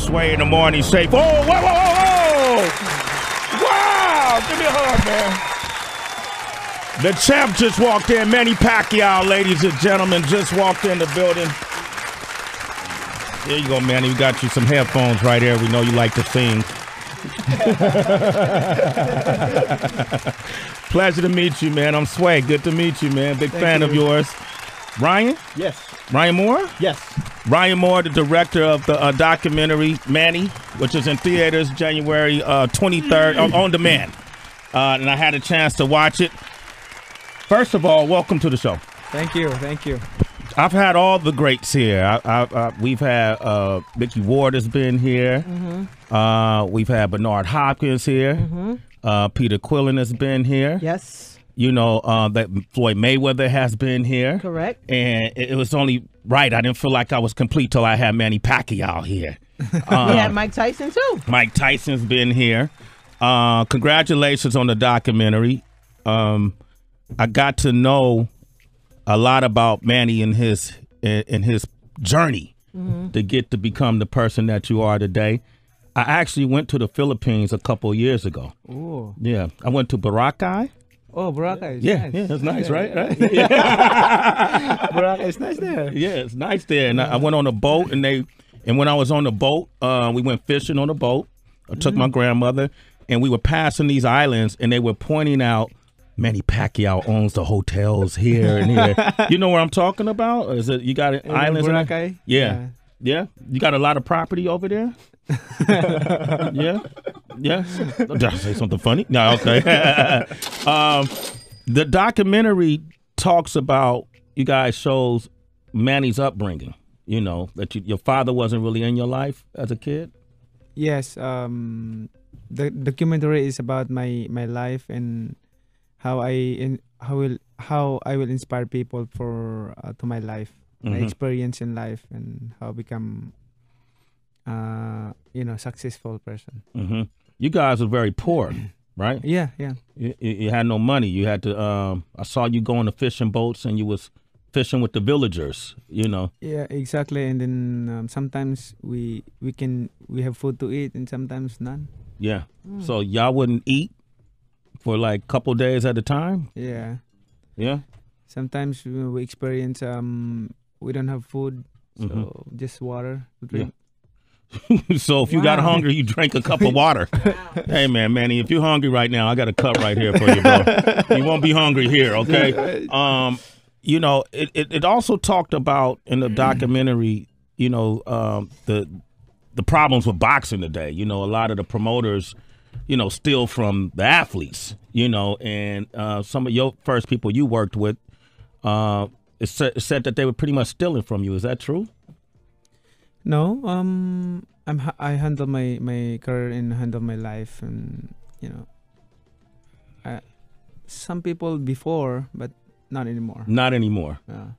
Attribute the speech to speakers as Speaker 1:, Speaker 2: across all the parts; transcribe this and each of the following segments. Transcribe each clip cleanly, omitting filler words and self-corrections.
Speaker 1: Sway in the morning. Safe. Oh, whoa, whoa, whoa, whoa! Wow! Give me a hug, man. The champ just walked in. Manny Pacquiao, ladies and gentlemen, just walked in the building. There you go, Manny. We got you some headphones right here. We know you like to sing. Pleasure to meet you, man. I'm Sway. Good to meet you, man. Big fan of yours. Ryan?
Speaker 2: Yes.
Speaker 1: Ryan Moore?
Speaker 2: Yes.
Speaker 1: Ryan Moore, the director of the documentary Manny, which is in theaters January 23rd, on demand. And I had a chance to watch it. First of all, welcome to the show.
Speaker 2: Thank you. Thank you.
Speaker 1: I've had all the greats here. We've had Mickey Ward has been here. Mm-hmm. We've had Bernard Hopkins here. Mm-hmm. Peter Quillen has been here.
Speaker 3: Yes.
Speaker 1: You know, that Floyd Mayweather has been here.
Speaker 3: Correct.
Speaker 1: And it was only right. I didn't feel like I was complete till I had Manny Pacquiao here.
Speaker 3: We had Mike Tyson, too.
Speaker 1: Mike Tyson's been here. Congratulations on the documentary. I got to know a lot about Manny and his journey to get to become the person that you are today. I actually went to the Philippines a couple of years ago.
Speaker 2: Ooh.
Speaker 1: Yeah, I went to Boracay.
Speaker 2: Oh, Boracay is
Speaker 1: Yeah,
Speaker 2: nice.
Speaker 1: yeah, that's nice, right?
Speaker 2: Boracay is nice there.
Speaker 1: Yeah, it's nice there. And I went on a boat, and when I was on the boat, we went fishing on the boat. I took my grandmother, and we were passing these islands, and they were pointing out, Manny Pacquiao owns the hotels here and here. You know where I'm talking about? Or is it you got islands?
Speaker 2: Boracay?
Speaker 1: Yeah. Yeah. You got a lot of property over there? Yeah. Yeah. Did I say something funny? No, okay. The documentary talks about, you guys shows Manny's upbringing, you know, that your father wasn't really in your life as a kid.
Speaker 2: Yes. The documentary is about my life and how I will inspire people to my life, my experience in life, and how I become successful person.
Speaker 1: You guys are very poor, right?
Speaker 2: Yeah.
Speaker 1: You had no money. You had to. I saw you go on the fishing boats, and you was fishing with the villagers. You know.
Speaker 2: Yeah, exactly. And then sometimes we have food to eat, and sometimes none.
Speaker 1: Yeah. So y'all wouldn't eat for like a couple days at a time?
Speaker 2: Yeah.
Speaker 1: Yeah?
Speaker 2: Sometimes we experience, we don't have food, so just water to drink.
Speaker 1: Yeah. So if you got hungry, you drank a cup of water. Hey, man, Manny, if you're hungry right now, I got a cup right here for you, bro. You won't be hungry here, okay? You know, it also talked about in the documentary, you know, the problems with boxing today. You know, a lot of the promoters, you know, steal from the athletes, you know, and some of your first people you worked with, it said that they were pretty much stealing from you. Is that true?
Speaker 2: No, I handle my career and handle my life, and you know, some people before, but not anymore.
Speaker 1: Not anymore.
Speaker 2: Yeah.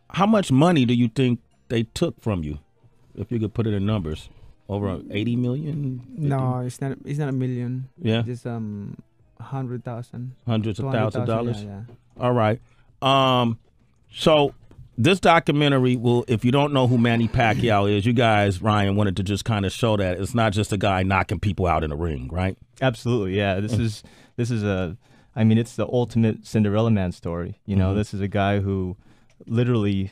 Speaker 1: How much money do you think they took from you, if you could put it in numbers? Over 80 million? 50?
Speaker 2: No, it's not a million.
Speaker 1: Yeah.
Speaker 2: Just 100,000.
Speaker 1: Hundreds of thousands of dollars.
Speaker 2: Yeah.
Speaker 1: All right. So this documentary will, if you don't know who Manny Pacquiao is, you guys, Ryan, wanted to just kind of show that it's not just a guy knocking people out in the ring, right?
Speaker 4: Absolutely, yeah. This is I mean, it's the ultimate Cinderella Man story. You know, this is a guy who literally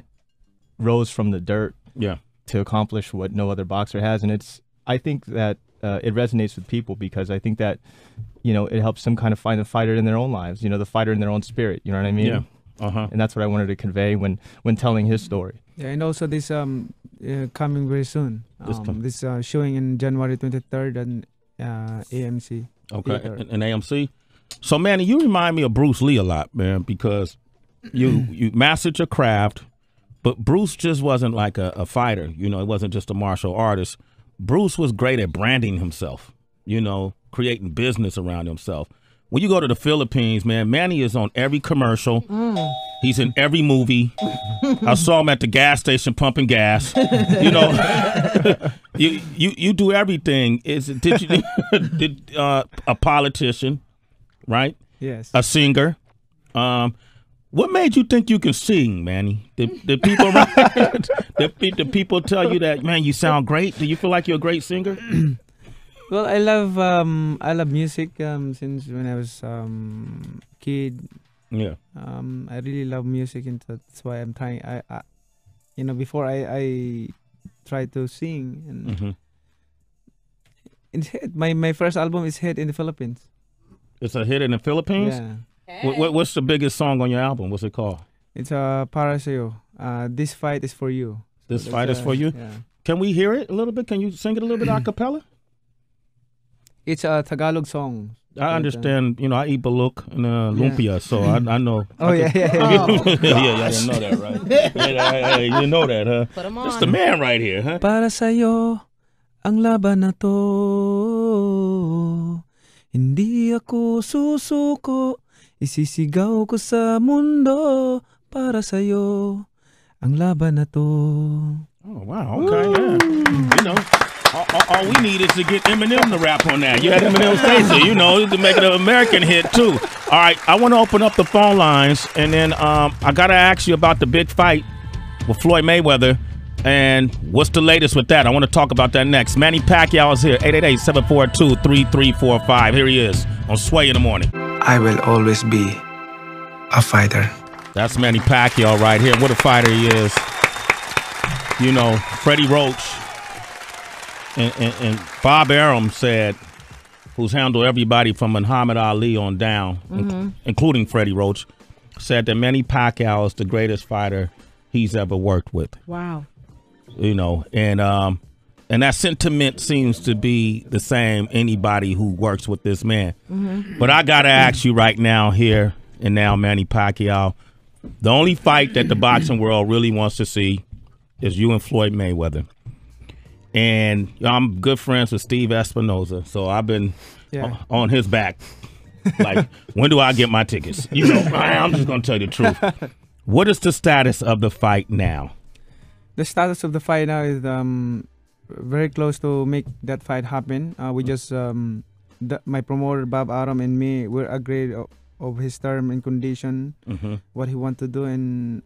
Speaker 4: rose from the dirt.
Speaker 1: Yeah.
Speaker 4: To accomplish what no other boxer has, and I think that it resonates with people because I think that, you know, it helps them kind of find the fighter in their own lives, you know, the fighter in their own spirit. You know what I mean?
Speaker 1: Yeah.
Speaker 4: And that's what I wanted to convey when telling his story.
Speaker 2: Yeah, and also this coming very soon. This showing in January 23rd and AMC.
Speaker 1: Okay, in AMC. So, Manny, you remind me of Bruce Lee a lot, man, because you mastered your craft. But Bruce just wasn't like a fighter, you know, it wasn't just a martial artist. Bruce was great at branding himself, you know, creating business around himself. When you go to the Philippines, man, Manny is on every commercial. He's in every movie. I saw him at the gas station pumping gas. You know, you do everything. A politician, right?
Speaker 2: Yes.
Speaker 1: A singer. What made you think you can sing, Manny? Did people did people tell you that, man, you sound great? Do you feel like you're a great singer?
Speaker 2: Well, I love music since when I was kid.
Speaker 1: Yeah.
Speaker 2: I really love music, and that's why I'm trying. Before I try to sing, and it's hit. My first album is hit in the Philippines.
Speaker 1: It's a hit in the Philippines?
Speaker 2: Yeah.
Speaker 1: What's the biggest song on your album? What's it called?
Speaker 2: It's Para Sa'yo. This fight is for you.
Speaker 1: This fight is for you?
Speaker 2: Yeah.
Speaker 1: Can we hear it a little bit? Can you sing it a little bit a cappella?
Speaker 2: It's a Tagalog song.
Speaker 1: I understand, I eat baluk and lumpia, so I know.
Speaker 2: Oh, yeah.
Speaker 1: yeah, I didn't know that, right? Yeah, you know that, huh?
Speaker 3: Put 'em on.
Speaker 1: That's the man right here, huh?
Speaker 2: Para sa'yo ang laban na to. Hindi ako susuko. Isisigaw ko sa mundo. Para sa'yo ang laban na to.
Speaker 1: Oh, wow. Okay, yeah. All we need is to get Eminem to rap on that. You had Eminem Stacey, to make it an American hit, too. All right, I want to open up the phone lines, and then I got to ask you about the big fight with Floyd Mayweather, and what's the latest with that? I want to talk about that next. Manny Pacquiao is here, 888-742-3345. Here he is on Sway in the Morning.
Speaker 5: I will always be a fighter.
Speaker 1: That's Manny Pacquiao right here. What a fighter he is. Freddie Roach and Bob Arum said, who's handled everybody from Muhammad Ali on down, including Freddie Roach, said that Manny Pacquiao is the greatest fighter he's ever worked with.
Speaker 3: Wow.
Speaker 1: And that sentiment seems to be the same anybody who works with this man. But I got to ask you right now here and now, Manny Pacquiao, the only fight that the boxing world really wants to see is you and Floyd Mayweather. And I'm good friends with Steve Espinoza, so I've been on his back. Like, when do I get my tickets? I'm just going to tell you the truth. What is the status of the fight now?
Speaker 2: The status of the fight now is very close to make that fight happen. We just, my promoter, Bob Arum, and me, we're agreed of his term and condition, what he want to do, and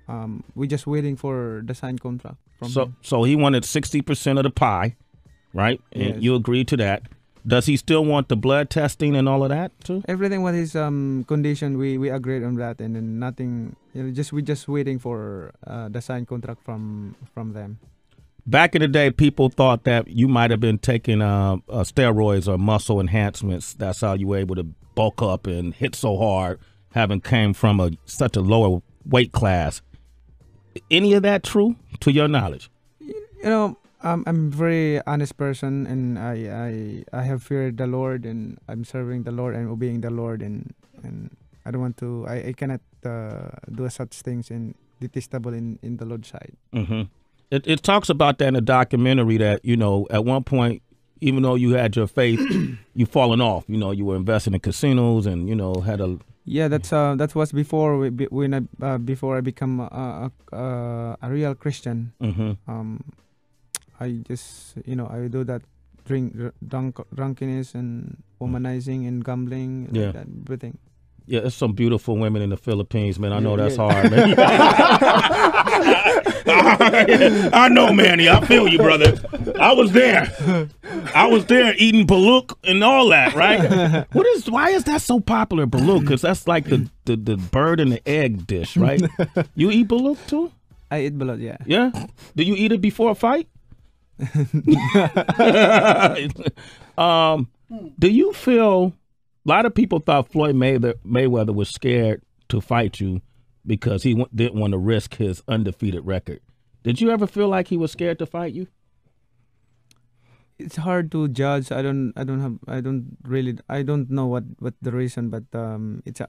Speaker 2: we're just waiting for the signed contract from him.
Speaker 1: So he wanted 60% of the pie, right? And
Speaker 2: Yes.
Speaker 1: you agreed to that. Does he still want the blood testing and all of that too?
Speaker 2: Everything with his condition, we agreed on that, and then nothing. We're just waiting for the signed contract from them.
Speaker 1: Back in the day, people thought that you might have been taking steroids or muscle enhancements. That's how you were able to bulk up and hit so hard, having came from such a lower weight class. Any of that true, to your knowledge?
Speaker 2: I'm a very honest person, and I have feared the Lord, and I'm serving the Lord and obeying the Lord, and I don't want to. I cannot do such things and detestable in the Lord's side.
Speaker 1: It talks about that in a documentary that, at one point, even though you had your faith, you fallen off. You were investing in casinos and, had a...
Speaker 2: Yeah, that was before before I become a real Christian. I just, I do that drunkenness and womanizing and gambling,
Speaker 1: Yeah.
Speaker 2: like that, everything.
Speaker 1: Yeah, there's some beautiful women in the Philippines, man. I know that's hard, man. I know, Manny. I feel you, brother. I was there. Eating baluk and all that, right? Why is that so popular, baluk? Because that's like the bird and the egg dish, right? You eat baluk too?
Speaker 2: I eat blood, yeah.
Speaker 1: Yeah? Do you eat it before a fight? Do you feel... A lot of people thought Floyd Mayweather was scared to fight you because he didn't want to risk his undefeated record. Did you ever feel like he was scared to fight you?
Speaker 2: It's hard to judge. I don't know what the reason, but it's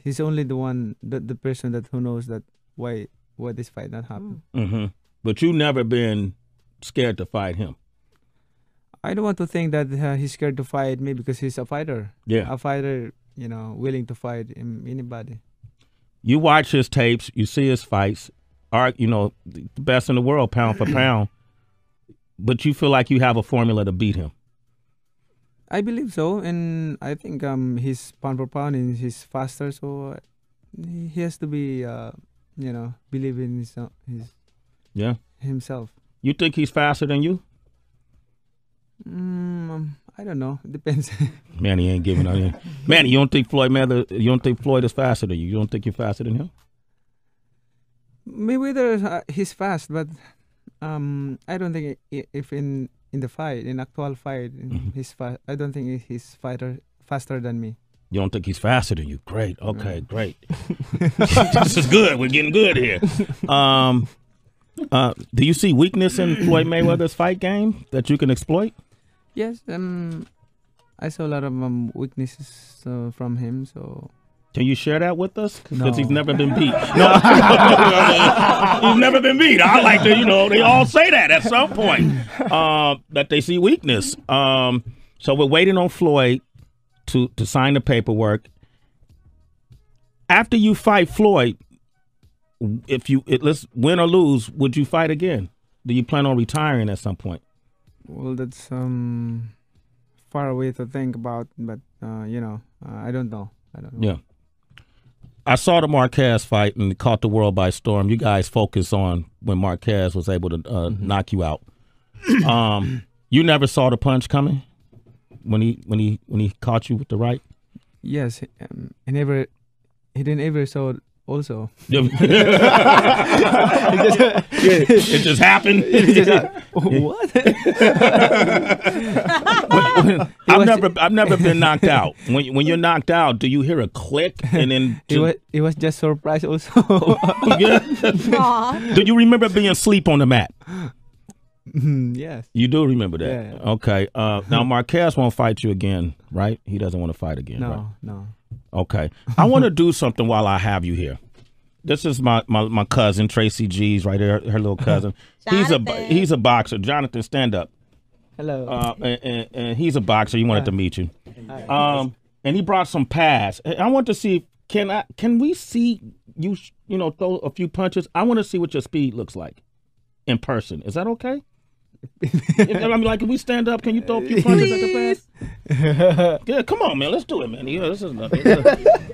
Speaker 2: he's only the person who knows that why this fight not happen.
Speaker 1: But you never been scared to fight him.
Speaker 2: I don't want to think that he's scared to fight me because he's a fighter.
Speaker 1: Yeah.
Speaker 2: A fighter, willing to fight anybody.
Speaker 1: You watch his tapes, you see his fights, the best in the world, pound for pound. But you feel like you have a formula to beat him.
Speaker 2: I believe so, and I think his pound for pound and he's faster, so he has to be, believe in
Speaker 1: Yeah.
Speaker 2: himself.
Speaker 1: You think he's faster than you?
Speaker 2: I don't know. It depends.
Speaker 1: Manny ain't giving up. Manny, you don't think Floyd is faster than you? You don't think you're faster than him?
Speaker 2: Mayweather, he's fast, but I don't think if in the fight, in actual fight, he's fast. I don't think he's faster than me.
Speaker 1: You don't think he's faster than you? Great. Okay, great. This is good. We're getting good here. Do you see weakness in Floyd Mayweather's fight game that you can exploit?
Speaker 2: Yes. I saw a lot of weaknesses from him. So.
Speaker 1: Can you share that with us? Because
Speaker 2: No.
Speaker 1: he's never been beat. No, he's never been beat. I like to, they all say that at some point, that they see weakness. So we're waiting on Floyd to sign the paperwork. After you fight Floyd, let's win or lose, would you fight again? Do you plan on retiring at some point?
Speaker 2: Well, that's far away to think about, but I don't know.
Speaker 1: Yeah. I saw the Marquez fight and it caught the world by storm. You guys focus on when Marquez was able to knock you out. You never saw the punch coming when he caught you with the right?
Speaker 2: Yes, he didn't ever saw it also.
Speaker 1: It just happened.
Speaker 2: What?
Speaker 1: I've never been knocked out. When you're knocked out, do you hear a click and then?
Speaker 2: It was just surprise also.
Speaker 1: Do you remember being asleep on the mat?
Speaker 2: Yes.
Speaker 1: You do remember that?
Speaker 2: Yeah.
Speaker 1: Okay. Now Marquez won't fight you again, right? He doesn't want to fight again.
Speaker 2: No,
Speaker 1: right?
Speaker 2: no.
Speaker 1: Okay. I want to do something while I have you here. This is my cousin, Tracy G's, right there, her little cousin. He's a boxer. Jonathan, stand up.
Speaker 2: Hello.
Speaker 1: And he's a boxer. He wanted to meet you. And he brought some pads. I want to see, can we see you, throw a few punches? I want to see what your speed looks like in person. Is that okay? If we stand up, can you throw a few punches at the pads? Yeah, come on, man. Let's do it, man. Yeah, this is nothing.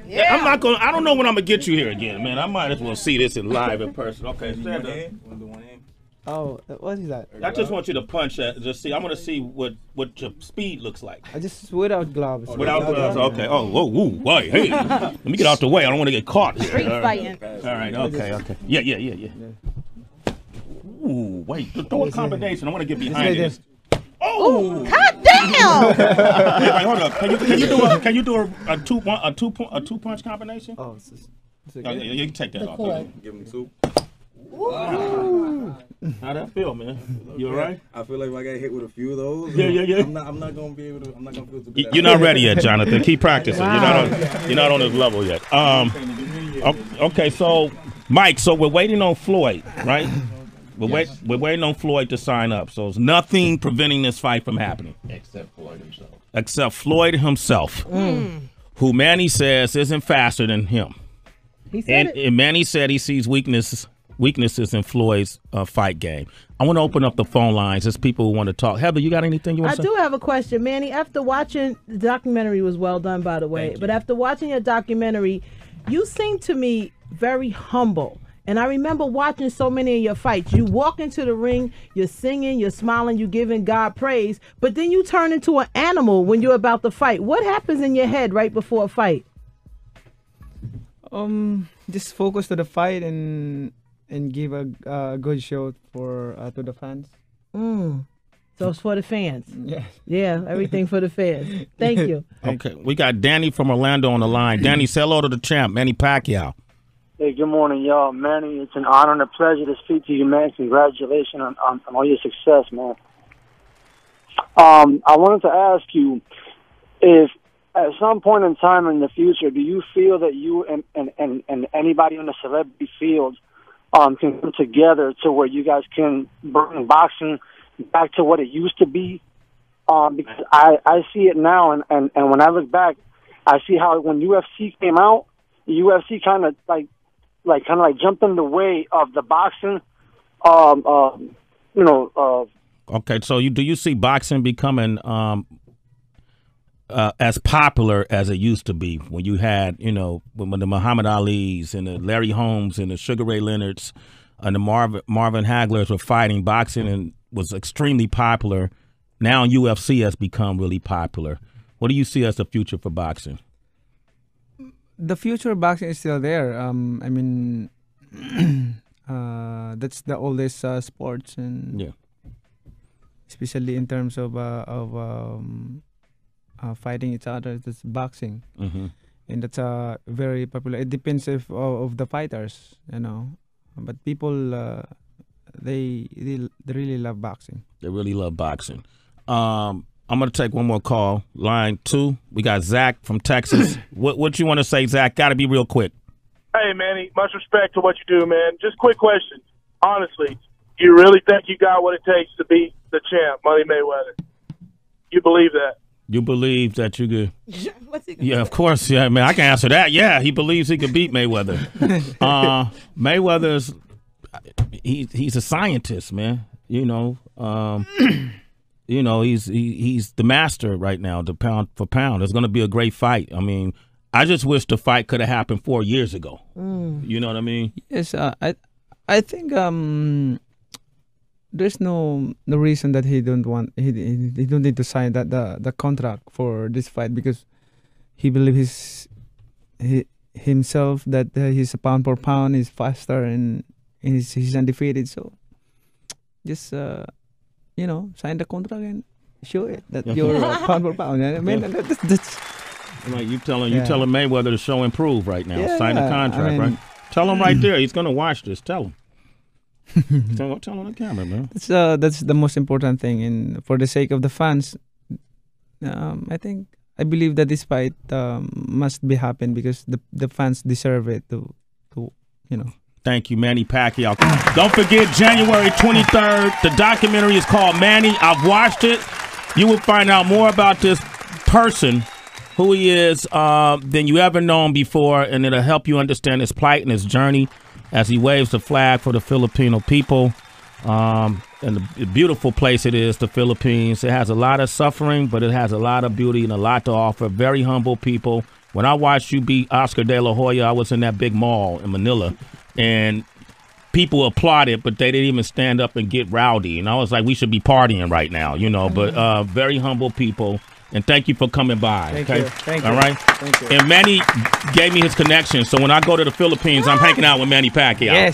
Speaker 1: Yeah. I don't know when I'm gonna get you here again, man. I might as well see this in live in person. Okay, stand up.
Speaker 2: Oh, what is that?
Speaker 1: I just want you to punch at. Just see. I want to see what your speed looks like.
Speaker 2: I just without gloves.
Speaker 1: Without gloves. Okay. Oh, whoa, hey. Let me get out the way. I don't want to get caught here.
Speaker 3: Street fighting.
Speaker 1: All right. Okay. Yeah. Ooh, wait. Throw a combination. I want to get behind this. Oh!
Speaker 3: God damn!
Speaker 1: Wait, hold up. Can you do a two punch combination?
Speaker 2: Oh, it's okay.
Speaker 1: You can take that off.
Speaker 6: Give him two.
Speaker 1: How'd that feel, man? You all right?
Speaker 6: I feel like if I got hit with a few of those.
Speaker 1: Yeah.
Speaker 6: I'm not gonna be able to. I'm not gonna feel too good.
Speaker 1: You're not ready yet, Jonathan. Keep practicing. Wow. You're not on this level yet. Okay, so Mike, so we're waiting on Floyd, right? We're waiting on Floyd to sign up. So there's nothing preventing this fight from happening. Except Floyd himself. Who Manny says isn't faster than him. And Manny said he sees weaknesses in Floyd's fight game. I want to open up the phone lines. There's people who want to talk. Heather, you got anything you want to say?
Speaker 3: I do have a question, Manny. After watching the documentary, was well done, by the way. But after watching your documentary, you seem to me very humble. And I remember watching so many of your fights. You walk into the ring, you're singing, you're smiling, you're giving God praise, but then you turn into an animal when you're about to fight. What happens in your head right before a fight?
Speaker 2: Just focus to the fight and give a good show for to the fans.
Speaker 3: So it's for the fans.
Speaker 2: Yeah.
Speaker 3: Yeah, everything for the fans. Thank you.
Speaker 1: Okay, we got Danny from Orlando on the line. Danny, say hello to the champ, Manny Pacquiao.
Speaker 7: Hey, good morning, y'all. Manny, it's an honor and a pleasure to speak to you, man. Congratulations on all your success, man. I wanted to ask you if at some point in time in the future, do you feel that you and anybody in the celebrity field can come together to where you guys can bring boxing back to what it used to be? Because I see it now, and when I look back, I see how when UFC came out, the UFC kind of jumped in the way of the boxing.
Speaker 1: Okay, so do you see boxing becoming as popular as it used to be when you had, you know, when the Muhammad Ali's and the Larry Holmes and the Sugar Ray Leonards and the Marvin Haglers were fighting. Boxing and was extremely popular. Now UFC has become really popular. What do you see as the future for boxing?
Speaker 2: The future of boxing is still there. I mean, that's the oldest sports, and
Speaker 1: Yeah.
Speaker 2: especially in terms of fighting each other, that's boxing,
Speaker 1: Mm-hmm.
Speaker 2: and that's very popular. It depends if of the fighters, you know, but people they really love boxing.
Speaker 1: They really love boxing. I'm going to take one more call. Line 2. We got Zach from Texas. What you want to say, Zach? Got to be real quick.
Speaker 8: Hey, Manny, much respect to what you do, man. Just quick question. Honestly, you really think you got what it takes to beat the champ, Money Mayweather? You believe that?
Speaker 1: You believe that you could?
Speaker 3: What's he gonna
Speaker 1: Yeah,
Speaker 3: say?
Speaker 1: of course. Yeah, man, I can answer that. Yeah, he believes he could beat Mayweather. Mayweather's he's a scientist, man. You know, you know, he's the master right now, the pound for pound. It's going to be a great fight. I mean, I just wish the fight could have happened 4 years ago. You know what I mean?
Speaker 2: Yes, I think there's no reason that he don't need to sign the contract for this fight, because he believes himself that he's a pound for pound, he's faster, and he's undefeated. So just you know, sign the contract and show it that you're pound for pound. I mean, that's
Speaker 1: Like you telling Mayweather to show and prove right now.
Speaker 2: Yeah,
Speaker 1: Sign the
Speaker 2: yeah,
Speaker 1: contract,
Speaker 2: I mean-
Speaker 1: right? Tell him right there. He's going to watch this. Tell him. Tell him on the camera, man.
Speaker 2: that's the most important thing, and for the sake of the fans, I believe that this fight must be happen, because the fans deserve it to you know.
Speaker 1: Thank you, Manny Pacquiao. Don't forget, January 23rd, the documentary is called Manny. I've watched it. You will find out more about this person, who he is, than you ever known before, and it'll help you understand his plight and his journey as he waves the flag for the Filipino people. And the beautiful place it is, the Philippines. It has a lot of suffering, but it has a lot of beauty and a lot to offer. Very humble people. When I watched you beat Oscar De La Hoya, I was in that big mall in Manila, and people applauded, but they didn't even stand up and get rowdy. And I was like, we should be partying right now, you know. But very humble people. And thank you for coming by.
Speaker 2: Thank
Speaker 1: okay?
Speaker 2: you. Thank you.
Speaker 1: All right?
Speaker 2: Thank you.
Speaker 1: And Manny gave me his connection. So when I go to the Philippines, I'm hanging out with Manny Pacquiao.
Speaker 2: Yes.